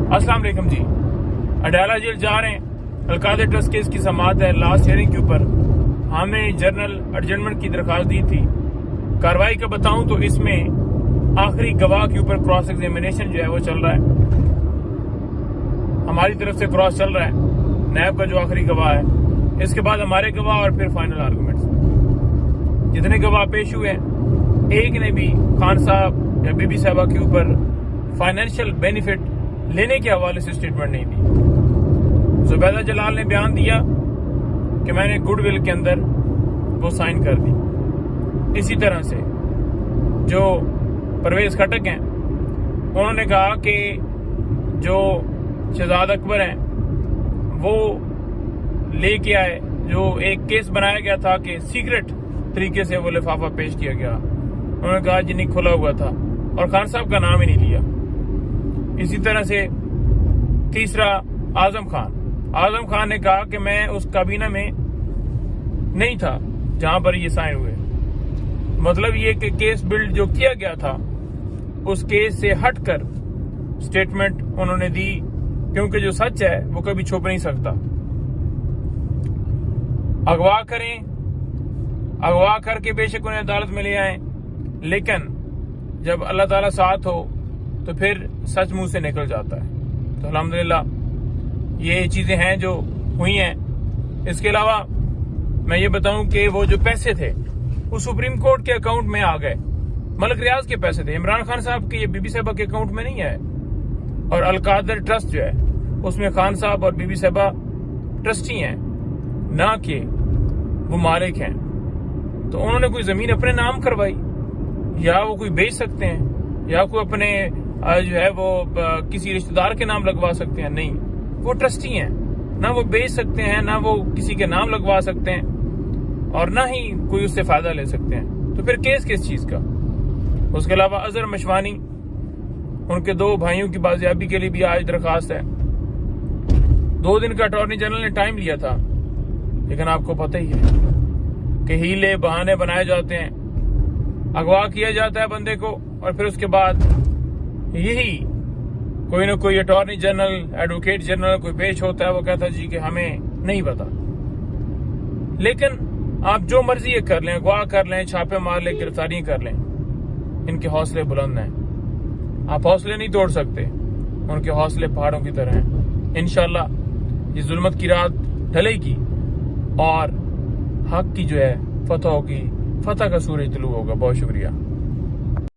السلام علیکم جی، اڈالہ جیل جا رہے ہیں۔ القادر ٹرسٹ کیس کی سماعت ہے لاسٹ ہیئرنگ کے اوپر۔ ہمیں جنرل ایڈجسٹمنٹ کی درخواست دی تھی۔ کارروائی کا بتاؤں تو اس میں آخری گواہ کے اوپر کراس ایگزامینیشن جو ہے وہ چل رہا ہے، ہماری طرف سے کراس چل رہا ہے، نیب کا جو آخری گواہ ہے، اس کے بعد ہمارے گواہ اور پھر فائنل آرگومنٹس۔ جتنے گواہ پیش ہوئے ہیں، ایک نے بھی خان صاحب یا بی بی صاحبہ کے اوپر فائنینشیل بینیفٹ لینے کے حوالے سے اسٹیٹمنٹ نہیں دی۔ زبیدہ جلال نے بیان دیا کہ میں نے گڈ ول کے اندر وہ سائن کر دی۔ اسی طرح سے جو پرویز کھٹک ہیں، انہوں نے کہا کہ جو شہزاد اکبر ہیں وہ لے کے آئے، جو ایک کیس بنایا گیا تھا کہ سیکرٹ طریقے سے وہ لفافہ پیش کیا گیا، انہوں نے کہا جنہیں کھلا ہوا تھا اور خان صاحب کا نام ہی نہیں لیا۔ اسی طرح سے تیسرا اعظم خان نے کہا کہ میں اس کابینہ میں نہیں تھا جہاں پر یہ سائن ہوئے۔ مطلب یہ کہ کیس بلڈ جو کیا گیا تھا اس کیس سے ہٹ کر سٹیٹمنٹ انہوں نے دی، کیونکہ جو سچ ہے وہ کبھی چھپ نہیں سکتا۔ اغوا کر کے بے شک انہیں عدالت میں لے آئیں، لیکن جب اللہ تعالیٰ ساتھ ہو تو پھر سچ منہ سے نکل جاتا ہے۔ تو الحمدللہ یہ چیزیں ہیں جو ہوئی ہیں۔ اس کے علاوہ میں یہ بتاؤں کہ وہ جو پیسے تھے وہ سپریم کورٹ کے اکاؤنٹ میں آ گئے۔ ملک ریاض کے پیسے تھے، عمران خان صاحب کے، یہ بی بی صاحبہ کے اکاؤنٹ میں نہیں آئے۔ اور القادر ٹرسٹ جو ہے اس میں خان صاحب اور بی بی صاحبہ ٹرسٹی ہیں، نہ کہ وہ مالک ہیں۔ تو انہوں نے کوئی زمین اپنے نام کروائی، یا وہ کوئی بیچ سکتے ہیں، یا کوئی اپنے جو ہے وہ کسی رشتہ دار کے نام لگوا سکتے ہیں؟ نہیں، وہ ٹرسٹی ہیں، نہ وہ بیچ سکتے ہیں، نہ وہ کسی کے نام لگوا سکتے ہیں، اور نہ ہی کوئی اس سے فائدہ لے سکتے ہیں۔ تو پھر کیس کس چیز کا؟ اس کے علاوہ اظہر مشوانی، ان کے 2 بھائیوں کی بازیابی کے لیے بھی آج درخواست ہے۔ 2 دن کا اٹارنی جنرل نے ٹائم لیا تھا، لیکن آپ کو پتہ ہی ہے کہ ہیلے بہانے بنائے جاتے ہیں، اغوا کیا جاتا ہے بندے کو، اور پھر اس کے بعد یہی کوئی نہ کوئی اٹارنی جنرل، ایڈوکیٹ جنرل کوئی پیش ہوتا ہے، وہ کہتا ہے جی کہ ہمیں نہیں پتا۔ لیکن آپ جو مرضی یہ کر لیں، اغوا کر لیں، چھاپے مار لیں، گرفتاریاں کر لیں، ان کے حوصلے بلند ہیں، آپ حوصلے نہیں توڑ سکتے، ان کے حوصلے پہاڑوں کی طرح ہیں۔ انشاءاللہ یہ ظلمت کی رات ڈھلے گی اور حق کی جو ہے فتح ہوگی، فتح کا سورج طلوع ہوگا۔ بہت شکریہ۔